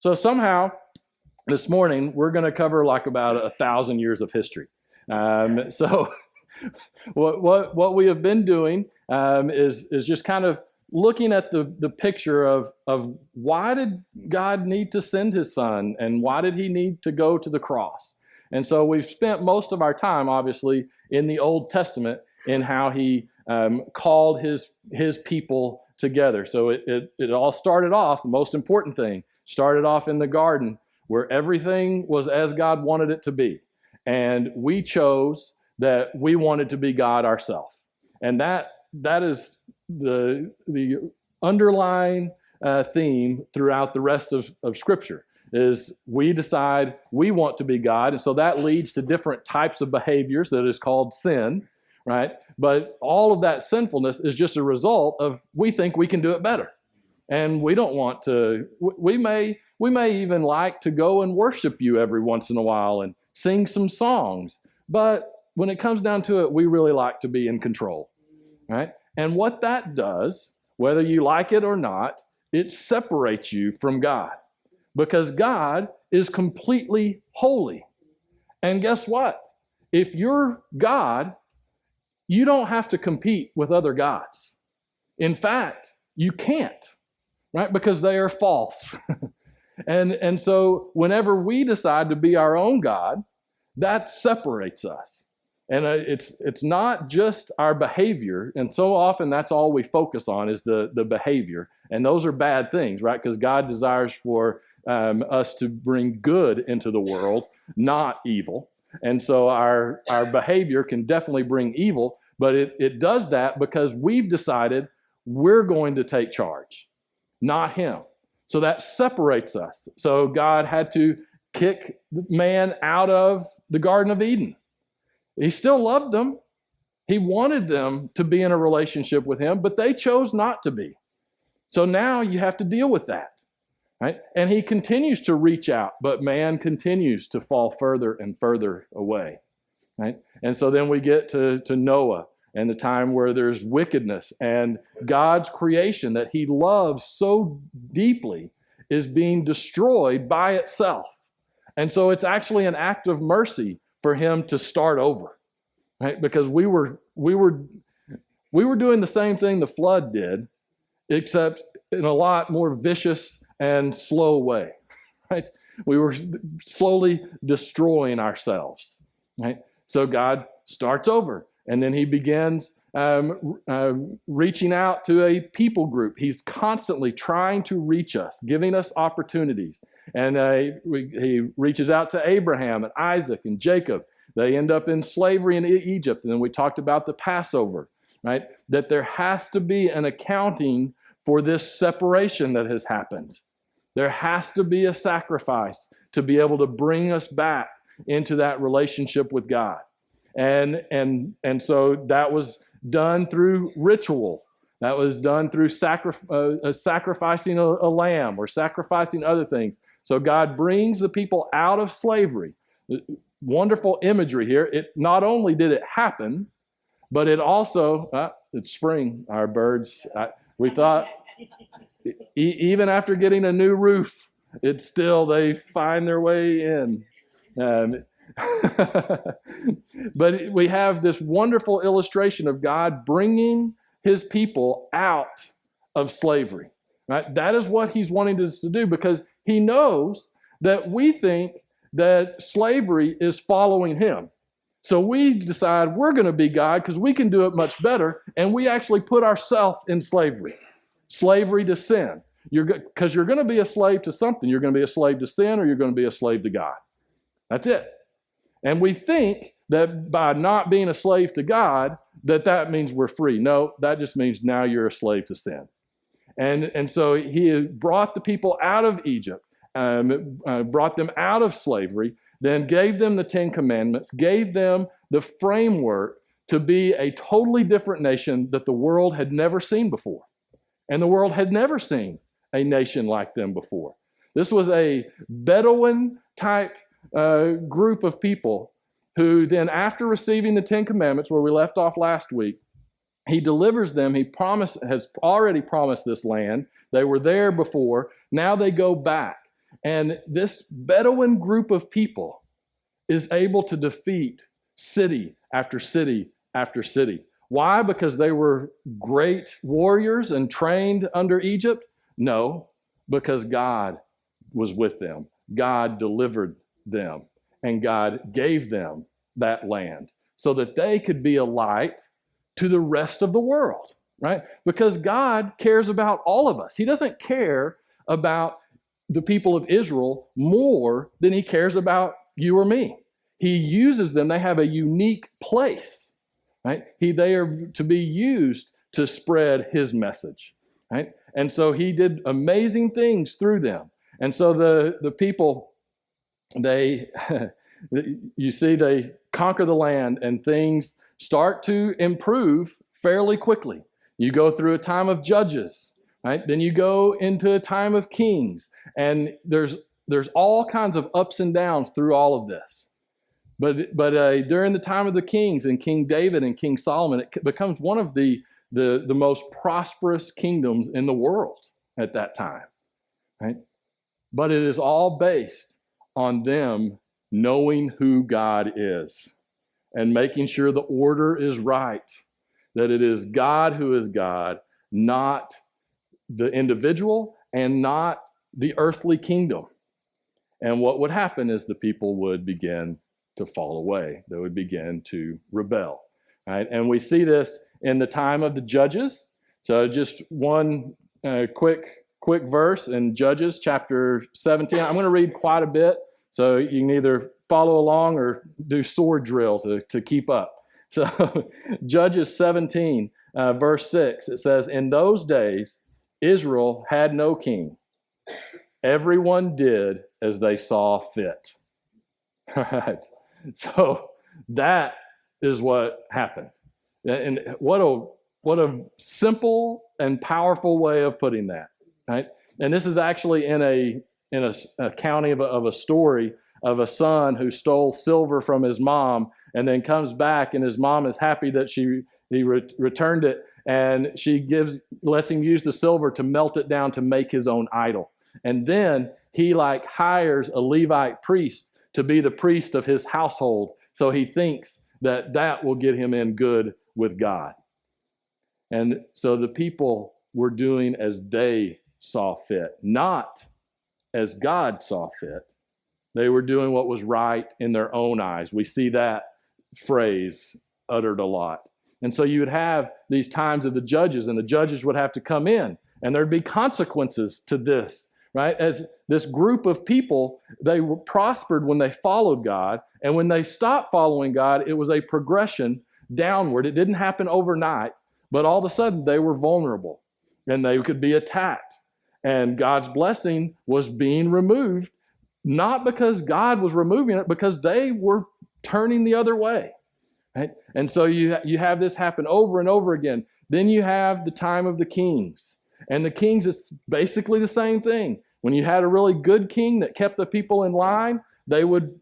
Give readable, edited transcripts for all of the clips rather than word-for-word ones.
So somehow this morning we're going to cover like about 1,000 years of history. So what we have been doing is just kind of looking at the picture of why did God need to send his son, and why did he need to go to the cross? And so we've spent most of our time, obviously, in the Old Testament in how he called his people together. So it all started off, the most important thing, started off in the garden where everything was as God wanted it to be. And we chose that we wanted to be God ourselves. And that is the underlying theme throughout the rest of Scripture, is we decide we want to be God. And so that leads to different types of behaviors that is called sin, right? But all of that sinfulness is just a result of we think we can do it better. And we don't want to, we may even like to go and worship you every once in a while and sing some songs. But when it comes down to it, we really like to be in control, right? And what that does, whether you like it or not, it separates you from God, because God is completely holy. And guess what? If you're God, you don't have to compete with other gods. In fact, you can't, right? Because they are false. And so whenever we decide to be our own God, that separates us. And it's not just our behavior. And so often that's all we focus on is the behavior. And those are bad things, right? Because God desires for us to bring good into the world, not evil. And so our behavior can definitely bring evil, but it does that because we've decided we're going to take charge, not him. So that separates us. So God had to kick man out of the Garden of Eden. He still loved them. He wanted them to be in a relationship with him, but they chose not to be. So now you have to deal with that, right? And he continues to reach out, but man continues to fall further and further away, right? And so then we get to Noah and the time where there's wickedness, and God's creation that he loves so deeply is being destroyed by itself. And so it's actually an act of mercy for him to start over, right? Because we were doing the same thing the flood did, except in a lot more vicious and slow way, right? We were slowly destroying ourselves, right? So God starts over, and then he begins reaching out to a people group. He's constantly trying to reach us, giving us opportunities. And he reaches out to Abraham and Isaac and Jacob. They end up in slavery in Egypt. And then we talked about the Passover, right? That there has to be an accounting for this separation that has happened. There has to be a sacrifice to be able to bring us back into that relationship with God. And so that was done through ritual. That was done through sacrificing a lamb or sacrificing other things. So God brings the people out of slavery. Wonderful imagery here. It not only did it happen, but it also, it's spring, our birds. We thought, even after getting a new roof, it's still, they find their way in. But we have this wonderful illustration of God bringing his people out of slavery, right? That is what he's wanting us to do, because he knows that we think that slavery is following him. So we decide we're going to be God because we can do it much better, and we actually put ourselves in slavery to sin. Because you're going to be a slave to something. You're going to be a slave to sin, or you're going to be a slave to God. That's it. And we think that by not being a slave to God, that means we're free. No, that just means now you're a slave to sin. And so he brought the people out of Egypt, brought them out of slavery, then gave them the Ten Commandments, gave them the framework to be a totally different nation that the world had never seen before. And the world had never seen a nation like them before. This was a Bedouin type group of people who then, after receiving the Ten Commandments, where we left off last week, he delivers them. He has already promised this land. They were there before. Now they go back. And this Bedouin group of people is able to defeat city after city after city. Why? Because they were great warriors and trained under Egypt? No, because God was with them. God delivered them, and God gave them that land so that they could be a light to the rest of the world, right? Because God cares about all of us. He doesn't care about the people of Israel more than he cares about you or me. He uses them. They have a unique place, right? They are to be used to spread his message, right? And so he did amazing things through them. And so the people, you see, they conquer the land and things start to improve fairly quickly. You go through a time of judges, right? Then you go into a time of kings, and there's all kinds of ups and downs through all of this. But during the time of the kings and King David and King Solomon, it becomes one of the most prosperous kingdoms in the world at that time, right? But it is all based on them knowing who God is and making sure the order is right, that it is God who is God, not the individual and not the earthly kingdom. And what would happen is the people would begin to fall away. They would begin to rebel, right? And we see this in the time of the judges. So just one quick verse in Judges chapter 17. I'm going to read quite a bit, so you can either follow along or do sword drill to keep up. So Judges 17, verse 6, it says, "In those days, Israel had no king. Everyone did as they saw fit." All right. So that is what happened. And what a simple and powerful way of putting that, right? And this is actually in a accounting of a story of a son who stole silver from his mom and then comes back, and his mom is happy that he returned it, and she lets him use the silver to melt it down to make his own idol. And then he hires a Levite priest to be the priest of his household. So he thinks that will get him in good with God. And so the people were doing as they saw fit, not as God saw fit. They were doing what was right in their own eyes. We see that phrase uttered a lot. And so you would have these times of the judges, and the judges would have to come in, and there'd be consequences to this, right? As this group of people, they were prospered when they followed God, and when they stopped following God, it was a progression downward. It didn't happen overnight, but all of a sudden they were vulnerable, and they could be attacked. And God's blessing was being removed, not because God was removing it, because they were turning the other way. Right? And so you have this happen over and over again. Then you have the time of the kings. And the kings, it's basically the same thing. When you had a really good king that kept the people in line, they would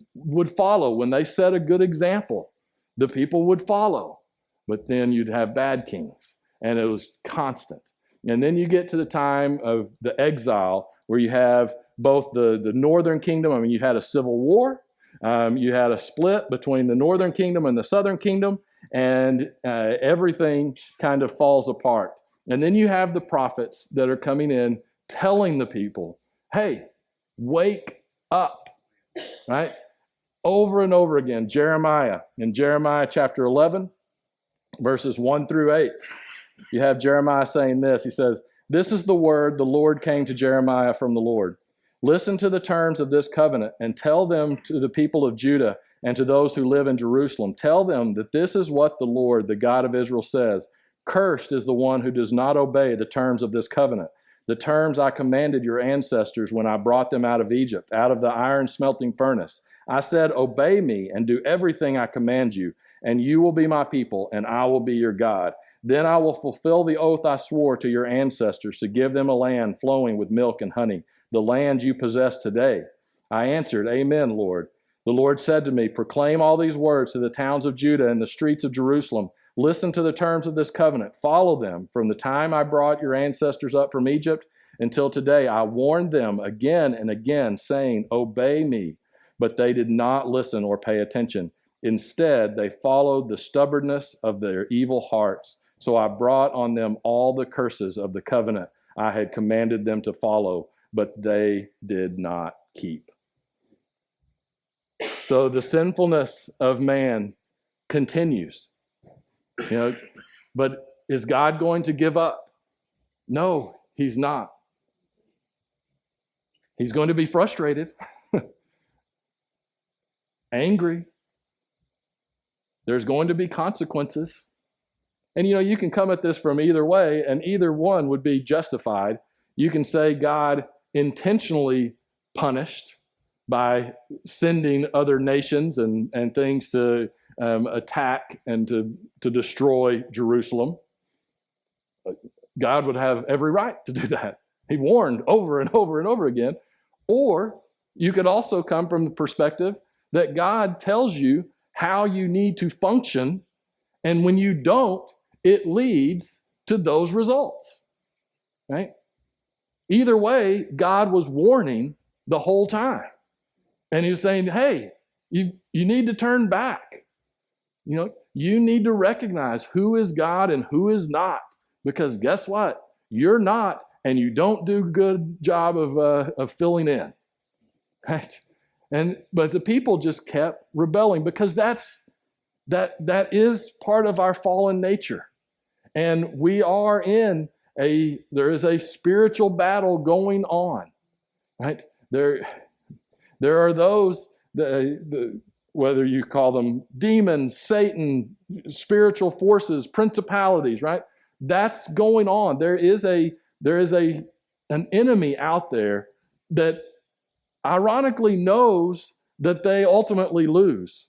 follow. When they set a good example, the people would follow. But then you'd have bad kings, and it was constant. And then you get to the time of the exile, where you have both the northern kingdom. I mean, you had a civil war. You had a split between the northern kingdom and the southern kingdom, and everything kind of falls apart. And then you have the prophets that are coming in telling the people, hey, wake up, right? Over and over again. Jeremiah, in Jeremiah chapter 11, verses 1 through 8, you have Jeremiah saying this. He says, "This is the word the Lord came to Jeremiah from the Lord. Listen to the terms of this covenant and tell them to the people of Judah and to those who live in Jerusalem. Tell them that this is what the Lord, the God of Israel, says. Cursed is the one who does not obey the terms of this covenant, the terms I commanded your ancestors when I brought them out of Egypt, out of the iron smelting furnace. I said, obey me and do everything I command you, and you will be my people, and I will be your God. Then I will fulfill the oath I swore to your ancestors to give them a land flowing with milk and honey, the land you possess today. I answered, Amen, Lord. The Lord said to me, proclaim all these words to the towns of Judah and the streets of Jerusalem. Listen to the terms of this covenant. Follow them from the time I brought your ancestors up from Egypt until today. I warned them again and again, saying, obey me. But they did not listen or pay attention. Instead, they followed the stubbornness of their evil hearts. So I brought on them all the curses of the covenant I had commanded them to follow, but they did not keep. So the sinfulness of man continues. But is God going to give up? No, he's not. He's going to be frustrated, angry. There's going to be consequences. And you can come at this from either way, and either one would be justified. You can say God intentionally punished by sending other nations and things to attack and to destroy Jerusalem. God would have every right to do that. He warned over and over and over again. Or you could also come from the perspective that God tells you how you need to function, and when you don't, it leads to those results, right? Either way, God was warning the whole time. And he was saying, hey, you need to turn back. You need to recognize who is God and who is not. Because guess what? You're not, and you don't do a good job of filling in, right? But the people just kept rebelling because that is part of our fallen nature. And we are there is a spiritual battle going on, right? There are those, whether you call them demons, Satan, spiritual forces, principalities, right? That's going on. There is an enemy out there that ironically knows that they ultimately lose.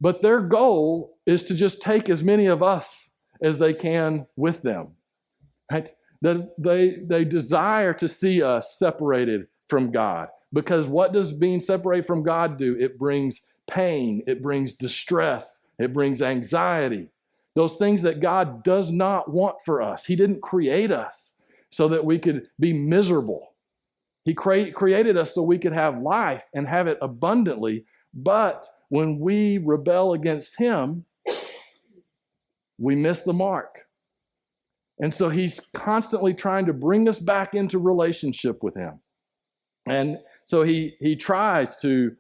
But their goal is to just take as many of us as they can with them. Right? That they desire to see us separated from God. Because what does being separated from God do? It brings pain, it brings distress, it brings anxiety. Those things that God does not want for us. He didn't create us so that we could be miserable. He created us so we could have life and have it abundantly. But when we rebel against him, we miss the mark. And so he's constantly trying to bring us back into relationship with him. And so he tries to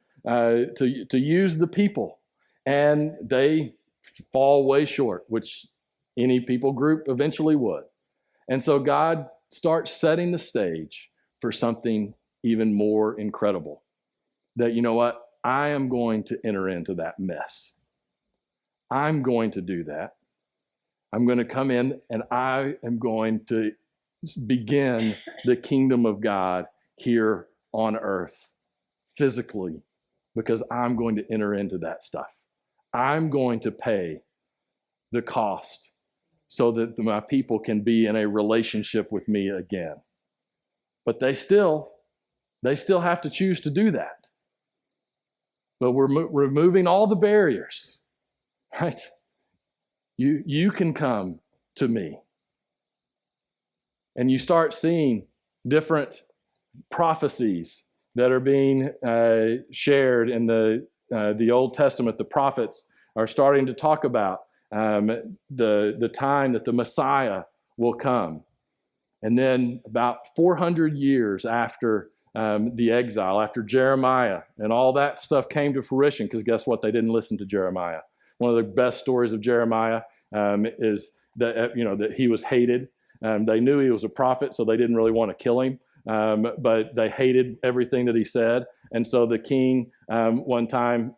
use the people, and they fall way short, which any people group eventually would. And so God starts setting the stage for something even more incredible. That, you know what? I am going to enter into that mess. I'm going to do that. I'm going to come in and I am going to begin the kingdom of God here on earth physically, because I'm going to enter into that stuff. I'm going to pay the cost so that my people can be in a relationship with me again. But they still have to choose to do that. But we're removing all the barriers, right? You can come to me. And you start seeing different prophecies that are being shared in the Old Testament. The prophets are starting to talk about the time that the Messiah will come. And then about 400 years after the exile, after Jeremiah and all that stuff came to fruition, because guess what? They didn't listen to Jeremiah. One of the best stories of Jeremiah is that that he was hated. They knew he was a prophet, so they didn't really want to kill him. But they hated everything that he said. And so the king, one time,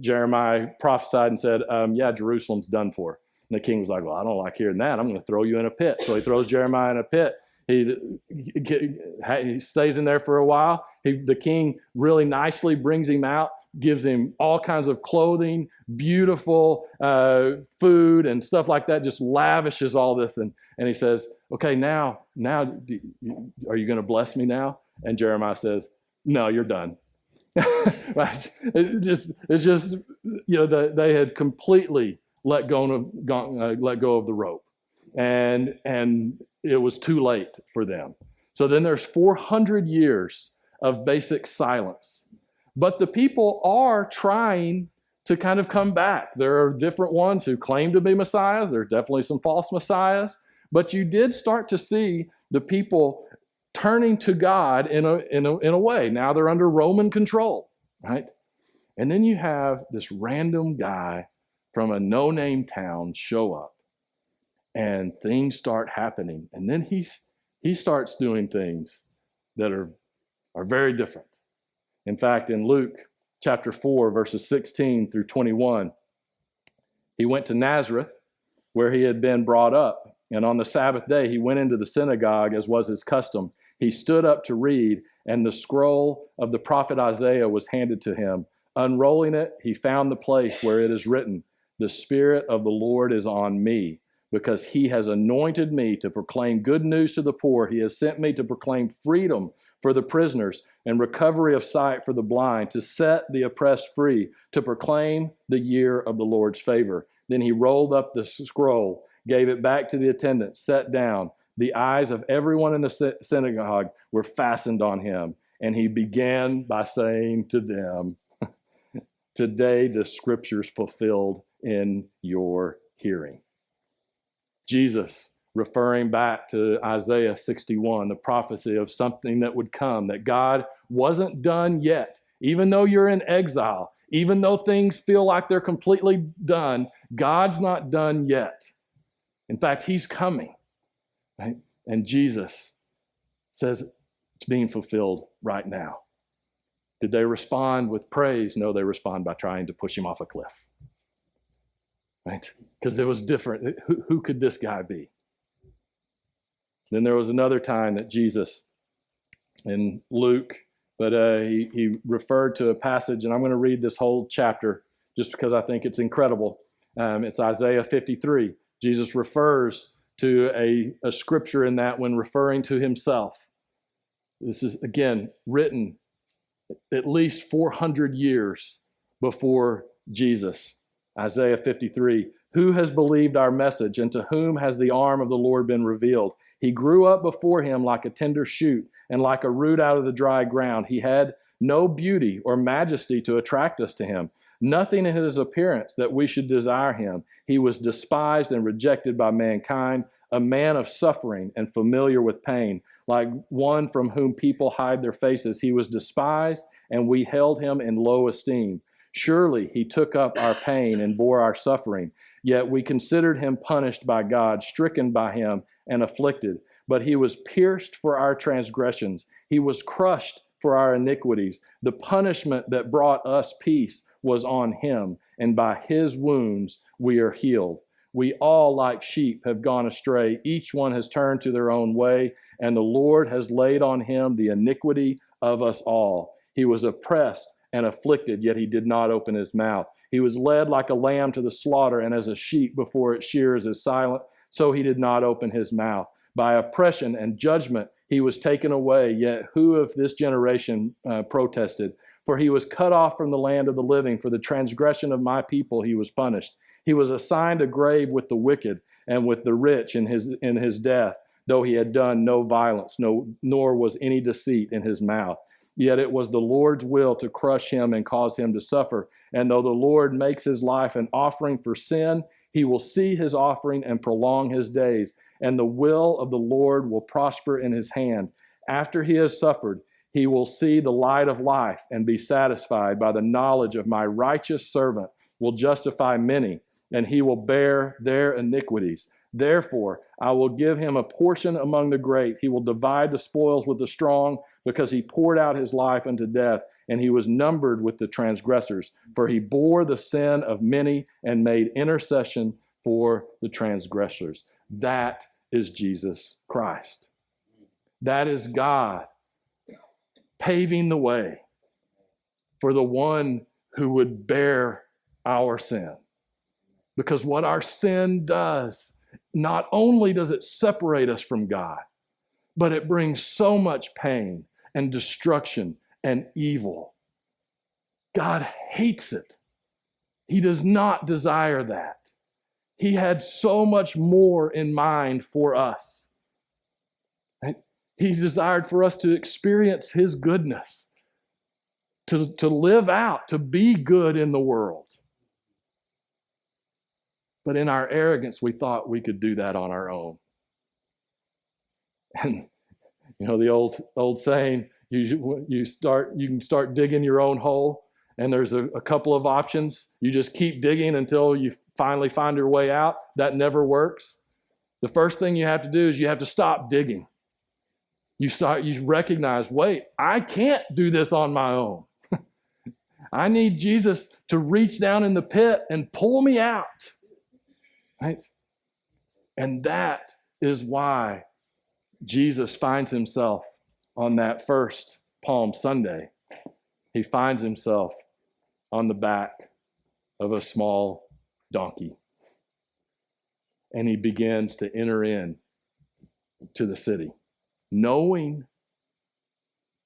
Jeremiah prophesied and said, yeah, Jerusalem's done for. And the king was like, well, I don't like hearing that. I'm going to throw you in a pit. So he throws Jeremiah in a pit. He stays in there for a while. The king really nicely brings him out, gives him all kinds of clothing, beautiful food and stuff like that, just lavishes all this. And he says, okay, now, are you going to bless me now? And Jeremiah says, no, you're done. Right? It's just they had completely let go of the rope, and it was too late for them. So then there's 400 years of basic silence. But the people are trying to kind of come back. There are different ones who claim to be messiahs. There's definitely some false messiahs. But you did start to see the people turning to God in a way. Now they're under Roman control, right? And then you have this random guy from a no-name town show up, and things start happening. And then he starts doing things that are very different. In fact, in Luke chapter 4, verses 16 through 21, he went to Nazareth, where he had been brought up. And on the Sabbath day, he went into the synagogue, as was his custom. He stood up to read, and the scroll of the prophet Isaiah was handed to him. Unrolling it, he found the place where it is written, "The Spirit of the Lord is on me, because he has anointed me to proclaim good news to the poor. He has sent me to proclaim freedom for the prisoners and recovery of sight for the blind, to set the oppressed free, to proclaim the year of the Lord's favor." Then he rolled up the scroll, gave it back to the attendant, sat down. The eyes of everyone in the synagogue were fastened on him, and he began by saying to them, "Today the scriptures fulfilled in your hearing." Jesus, referring back to Isaiah 61, the prophecy of something that would come, that God wasn't done yet. Even though you're in exile, even though things feel like they're completely done, God's not done yet. In fact, he's coming. Right? And Jesus says it's being fulfilled right now. Did they respond with praise? No, they respond by trying to push him off a cliff. Right? Because it was different. Who could this guy be? Then there was another time that Jesus, in Luke, but he referred to a passage, and I'm going to read this whole chapter just because I think it's incredible. It's Isaiah 53. Jesus refers to a scripture in that when referring to himself. This is, again, written at least 400 years before Jesus. Isaiah 53, "Who has believed our message, and to whom has the arm of the Lord been revealed? He grew up before him like a tender shoot, and like a root out of the dry ground. He had no beauty or majesty to attract us to him, nothing in his appearance that we should desire him. He was despised and rejected by mankind, a man of suffering and familiar with pain, like one from whom people hide their faces. He was despised, and we held him in low esteem. Surely he took up our pain and bore our suffering. Yet we considered him punished by God, stricken by him, and afflicted. But he was pierced for our transgressions. He was crushed for our iniquities. The punishment that brought us peace was on him, and by his wounds we are healed. We all, like sheep, have gone astray. Each one has turned to their own way, and the Lord has laid on him the iniquity of us all. He was oppressed and afflicted, yet he did not open his mouth. He was led like a lamb to the slaughter, and as a sheep before its shears is silent, so he did not open his mouth. By oppression and judgment he was taken away, yet who of this generation protested? For he was cut off from the land of the living. For the transgression of my people he was punished. He was assigned a grave with the wicked and with the rich in his death, though he had done no violence, nor was any deceit in his mouth. Yet it was the Lord's will to crush him and cause him to suffer. And though the Lord makes his life an offering for sin, he will see his offering and prolong his days. And the will of the Lord will prosper in his hand. After he has suffered, he will see the light of life and be satisfied. By the knowledge of my righteous servant will justify many, and he will bear their iniquities. Therefore, I will give him a portion among the great. He will divide the spoils with the strong, because he poured out his life unto death, and he was numbered with the transgressors. For he bore the sin of many and made intercession for the transgressors. That is Jesus Christ. That is God paving the way for the one who would bear our sin. Because what our sin does, not only does it separate us from God, but it brings so much pain and destruction and evil. God hates it. He does not desire that. He had so much more in mind for us. He desired for us to experience his goodness, to live out, to be good in the world. But in our arrogance, we thought we could do that on our own. And the old saying, you can start digging your own hole, and there's a couple of options. You just keep digging until you finally find your way out. That never works. The first thing you have to do is you have to stop digging. You recognize, wait, I can't do this on my own. I need Jesus to reach down in the pit and pull me out. Right? And that is why Jesus finds himself on that first Palm Sunday. He finds himself on the back of a small donkey. And he begins to enter in to the city, knowing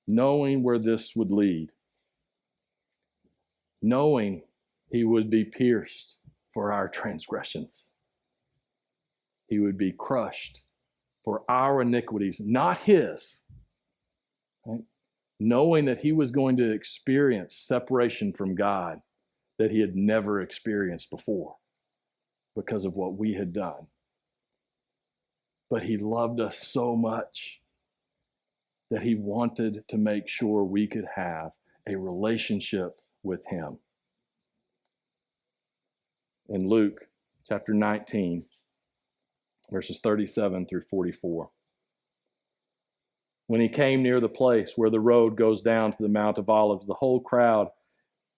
where this would lead, knowing he would be pierced for our transgressions. He would be crushed for our iniquities, not his. Right? Knowing that he was going to experience separation from God that he had never experienced before because of what we had done. But he loved us so much that he wanted to make sure we could have a relationship with him. In Luke chapter 19, verses 37 through 44. When he came near the place where the road goes down to the Mount of Olives, the whole crowd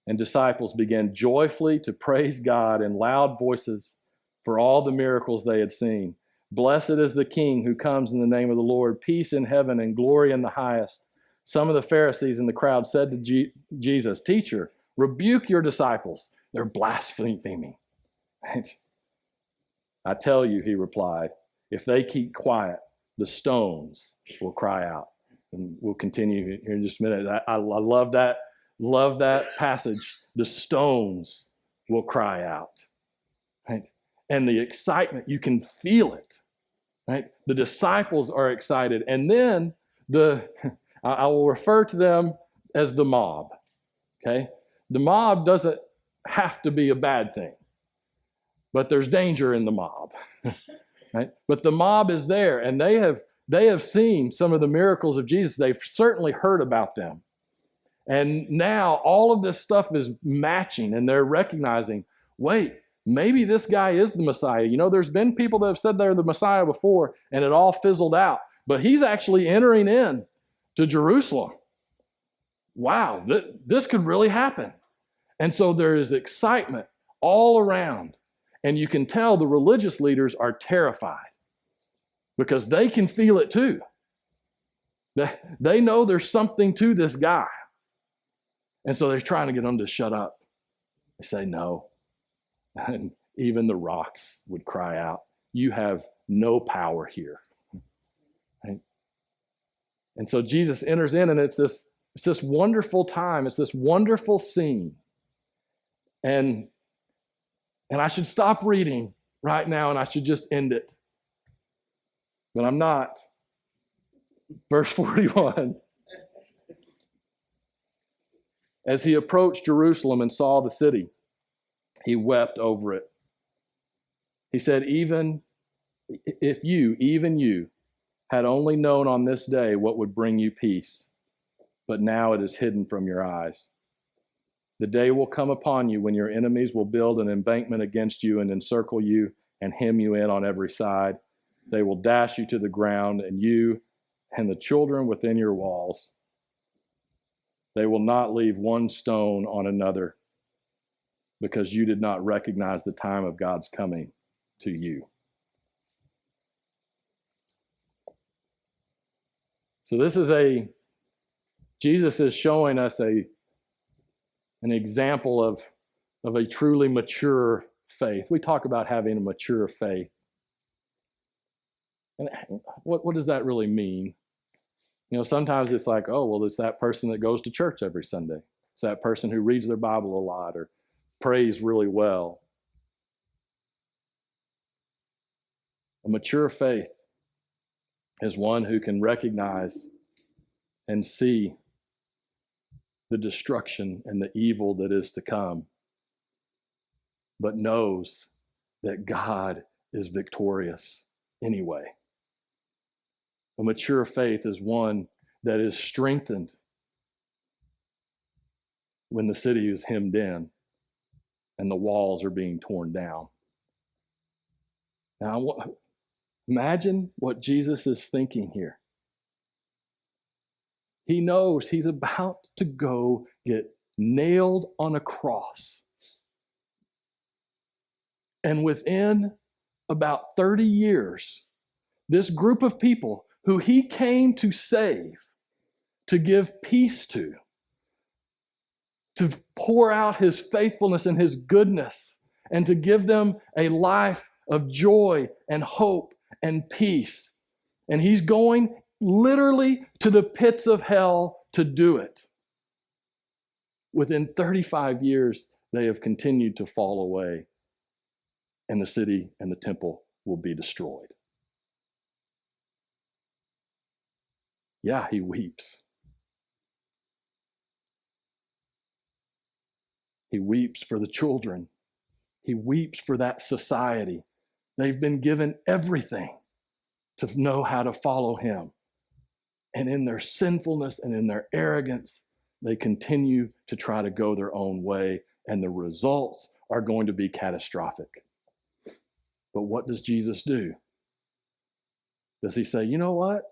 and disciples began joyfully to praise God in loud voices for all the miracles they had seen. Blessed is the King who comes in the name of the Lord, peace in heaven and glory in the highest. Some of the Pharisees in the crowd said to Jesus, Teacher, rebuke your disciples. They're blaspheming. Right? I tell you, he replied, if they keep quiet, the stones will cry out. And we'll continue here in just a minute. I love that passage. The stones will cry out. Right? And the excitement, you can feel it. Right? The disciples are excited. And then I will refer to them as the mob. Okay? The mob doesn't have to be a bad thing. But there's danger in the mob, right? But the mob is there, and they have seen some of the miracles of Jesus. They've certainly heard about them. And now all of this stuff is matching, and they're recognizing, wait, maybe this guy is the Messiah. There's been people that have said they're the Messiah before, and it all fizzled out. But he's actually entering in to Jerusalem. Wow, this could really happen. And so there is excitement all around. And you can tell the religious leaders are terrified because they can feel it too. They know there's something to this guy. And so they're trying to get them to shut up. They say no. And even the rocks would cry out, you have no power here. Right? And so Jesus enters in, and it's this wonderful time. It's this wonderful scene. And I should stop reading right now and I should just end it. But I'm not. Verse 41. As he approached Jerusalem and saw the city, he wept over it. He said, even you, had only known on this day what would bring you peace, but now it is hidden from your eyes. The day will come upon you when your enemies will build an embankment against you and encircle you and hem you in on every side. They will dash you to the ground, and you and the children within your walls. They will not leave one stone on another because you did not recognize the time of God's coming to you. So Jesus is showing us an example of a truly mature faith. We talk about having a mature faith. And what does that really mean? Sometimes it's like, oh, well, it's that person that goes to church every Sunday. It's that person who reads their Bible a lot or prays really well. A mature faith is one who can recognize and see the destruction and the evil that is to come, but knows that God is victorious anyway. A mature faith is one that is strengthened when the city is hemmed in and the walls are being torn down. Now, imagine what Jesus is thinking here. He knows he's about to go get nailed on a cross. And within about 30 years, this group of people who he came to save, to give peace to pour out his faithfulness and his goodness, and to give them a life of joy and hope and peace. And he's going literally to the pits of hell to do it. Within 35 years, they have continued to fall away, and the city and the temple will be destroyed. Yeah, he weeps. He weeps for the children. He weeps for that society. They've been given everything to know how to follow him. And in their sinfulness and in their arrogance, they continue to try to go their own way, and the results are going to be catastrophic. But what does Jesus do? Does he say, you know what?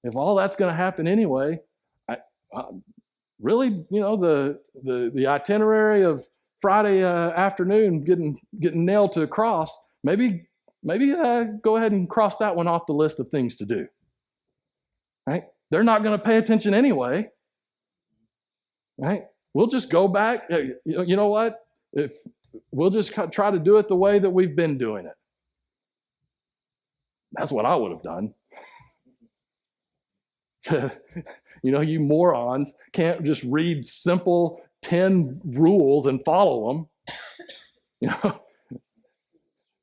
If all that's going to happen anyway, really, the itinerary of Friday afternoon getting nailed to a cross, maybe go ahead and cross that one off the list of things to do. Right? They're not going to pay attention anyway. Right? We'll just go back. You know what? If we'll just try to do it the way that we've been doing it. That's what I would have done. You morons can't just read simple 10 rules and follow them. You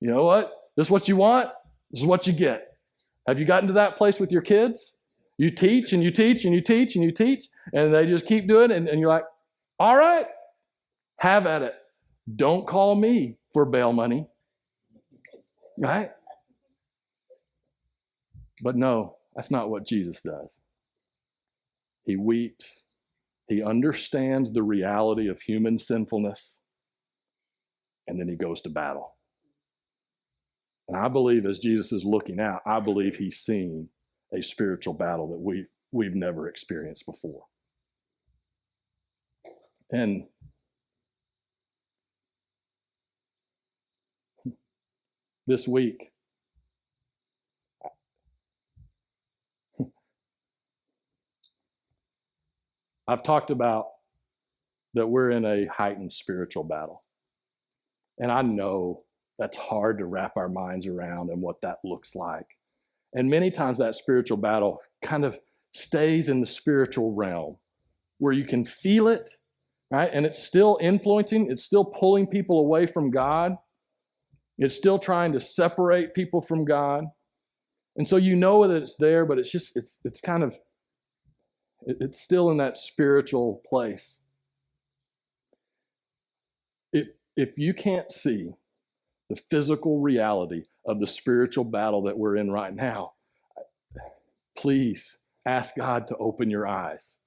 know what? This is what you want. This is what you get. Have you gotten to that place with your kids? You teach and you teach and you teach and you teach, and they just keep doing it, and you're like, all right, have at it. Don't call me for bail money. Right? But no, that's not what Jesus does. He weeps. He understands the reality of human sinfulness, and then he goes to battle. And I believe as Jesus is looking out, I believe he's seeing a spiritual battle that we've never experienced before. And this week, I've talked about that we're in a heightened spiritual battle. And I know that's hard to wrap our minds around and what that looks like. And many times that spiritual battle kind of stays in the spiritual realm where you can feel it, right? And it's still influencing, it's still pulling people away from God. It's still trying to separate people from God. And so you know that it's there, but it's still in that spiritual place. If you can't see the physical reality of the spiritual battle that we're in right now, please ask God to open your eyes.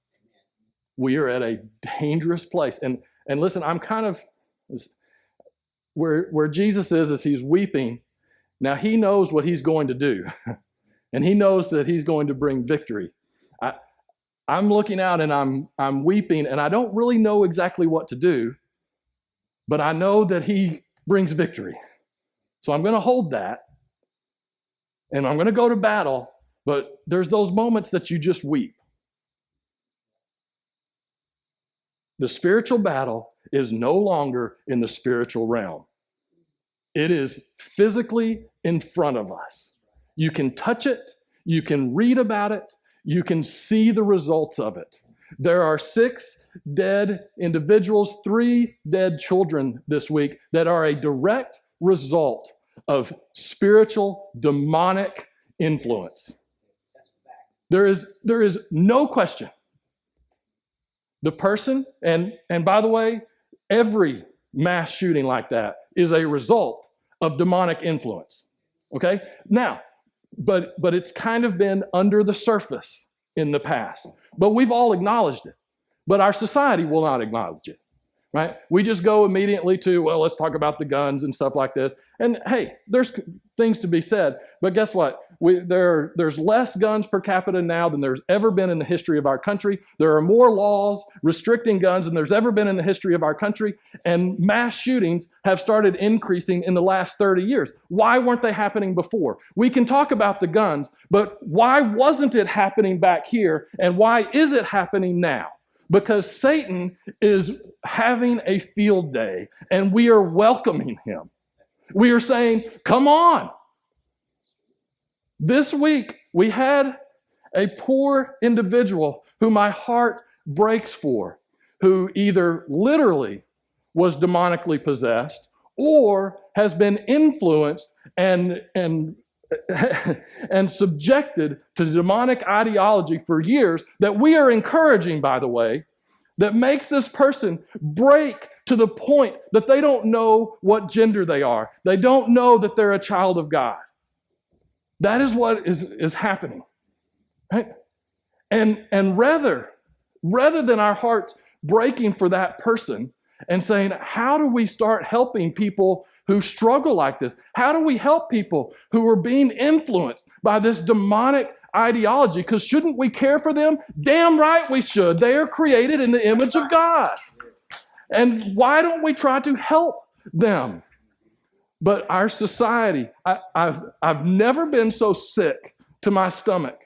We are at a dangerous place. And listen, I'm kind of where Jesus is as he's weeping. Now he knows what he's going to do. And he knows that he's going to bring victory. I'm looking out and I'm weeping, and I don't really know exactly what to do, but I know that he brings victory. So I'm going to hold that, and I'm going to go to battle, but there's those moments that you just weep. The spiritual battle is no longer in the spiritual realm. It is physically in front of us. You can touch it, you can read about it, you can see the results of it. There are 6 dead individuals, 3 dead children this week that are a direct result of spiritual, demonic influence. There is no question. The person, and by the way, every mass shooting like that is a result of demonic influence. Okay? Now, but it's kind of been under the surface in the past. But we've all acknowledged it. But our society will not acknowledge it. Right? We just go immediately to, well, let's talk about the guns and stuff like this. And hey, there's things to be said. But guess what? There's less guns per capita now than there's ever been in the history of our country. There are more laws restricting guns than there's ever been in the history of our country. And mass shootings have started increasing in the last 30 years. Why weren't they happening before? We can talk about the guns, but why wasn't it happening back here? And why is it happening now? Because Satan is having a field day, and we are welcoming him. We are saying, come on. This week, we had a poor individual who my heart breaks for, who either literally was demonically possessed or has been influenced and subjected to demonic ideology for years that we are encouraging, by the way, that makes this person break to the point that they don't know what gender they are. They don't know that they're a child of God. That is what is happening. Right? And rather than our hearts breaking for that person and saying, how do we start helping people who struggle like this? How do we help people who are being influenced by this demonic ideology? Because shouldn't we care for them? Damn right we should. They are created in the image of God. And why don't we try to help them? But our society, I've never been so sick to my stomach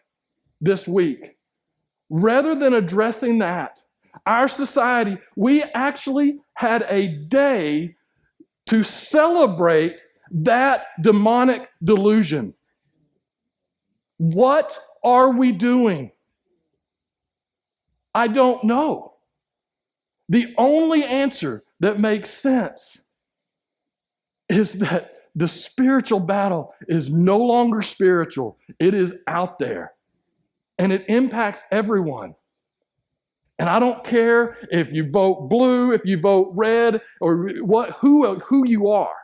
this week. Rather than addressing that, our society, we actually had a day to celebrate that demonic delusion. What are we doing? I don't know. The only answer that makes sense is that the spiritual battle is no longer spiritual. It is out there. And it impacts everyone. And I don't care if you vote blue, if you vote red, or who you are.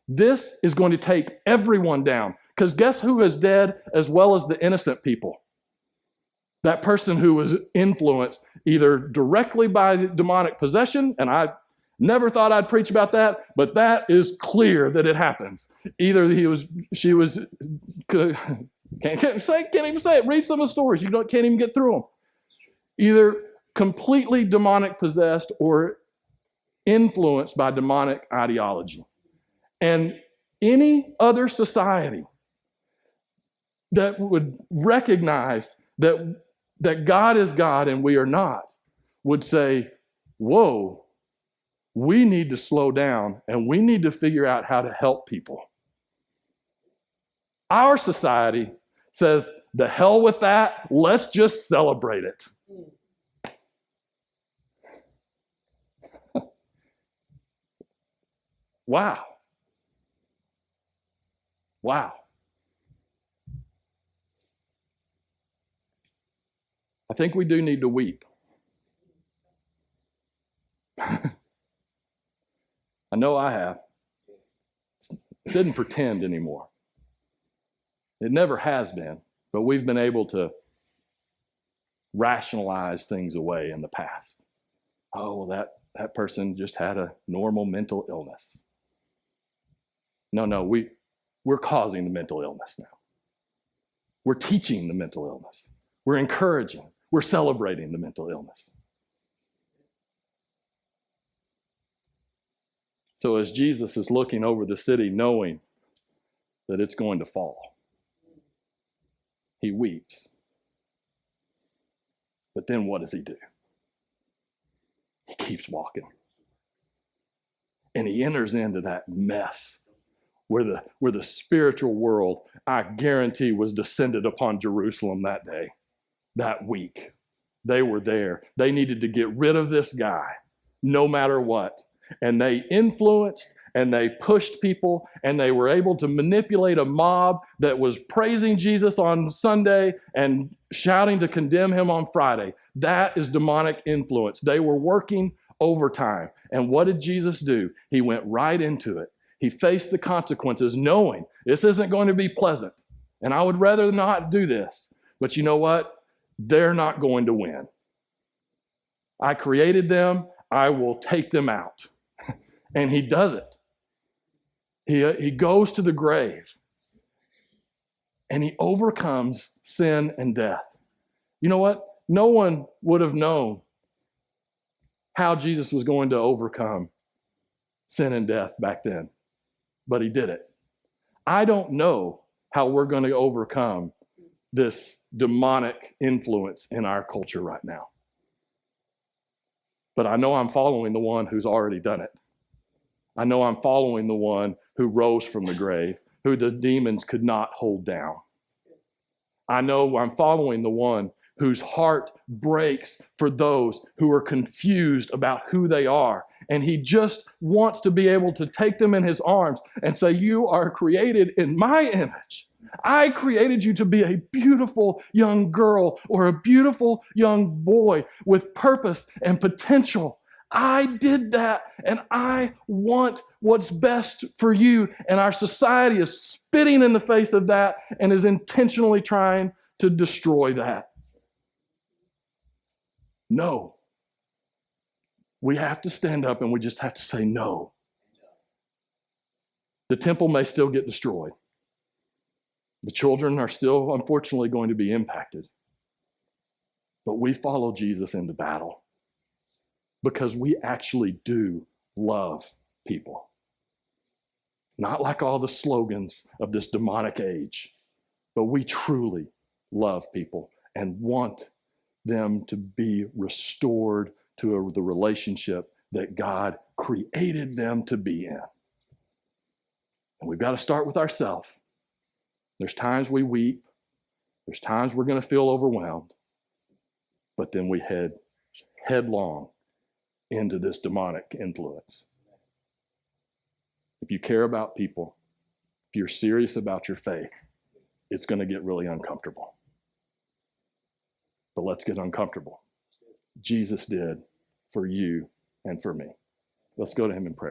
This is going to take everyone down. Because guess who is dead as well as the innocent people? That person who was influenced either directly by demonic possession, and I never thought I'd preach about that, but that is clear that it happens. Either she was, can't even say it. Read some of the stories. Can't even get through them. Either completely demonic possessed or influenced by demonic ideology. And any other society that would recognize that God is God and we are not would say, whoa, we need to slow down and we need to figure out how to help people. Our society says, the hell with that, let's just celebrate it. Wow. I think we do need to weep. I know I have. This isn't pretend anymore. It never has been, but we've been able to rationalize things away in the past. Oh, well, that person just had a normal mental illness. No, we're causing the mental illness now. We're teaching the mental illness. We're encouraging. We're celebrating the mental illness. So as Jesus is looking over the city, knowing that it's going to fall, he weeps. But then what does he do? He keeps walking. And he enters into that mess where the spiritual world, I guarantee, was descended upon Jerusalem that day, that week. They were there. They needed to get rid of this guy, no matter what. And they influenced and they pushed people, and they were able to manipulate a mob that was praising Jesus on Sunday and shouting to condemn him on Friday. That is demonic influence. They were working overtime. And what did Jesus do? He went right into it. He faced the consequences, knowing this isn't going to be pleasant. And I would rather not do this. But you know what? They're not going to win. I created them. I will take them out. And he does it. He goes to the grave. And he overcomes sin and death. You know what? No one would have known how Jesus was going to overcome sin and death back then. But he did it. I don't know how we're going to overcome this demonic influence in our culture right now. But I know I'm following the one who's already done it. I know I'm following the one who rose from the grave, who the demons could not hold down. I know I'm following the one whose heart breaks for those who are confused about who they are. And he just wants to be able to take them in his arms and say, you are created in my image. I created you to be a beautiful young girl or a beautiful young boy with purpose and potential. I did that, and I want what's best for you. And our society is spitting in the face of that and is intentionally trying to destroy that. No. We have to stand up and we just have to say no. The temple may still get destroyed. The children are still, unfortunately, going to be impacted. But we follow Jesus into battle because we actually do love people. Not like all the slogans of this demonic age, but we truly love people and want them to be restored to the relationship that God created them to be in. And we've got to start with ourselves. There's times we weep. There's times we're going to feel overwhelmed. But then we head headlong into this demonic influence. If you care about people, if you're serious about your faith, it's going to get really uncomfortable. But let's get uncomfortable. Jesus did for you and for me. Let's go to him in prayer.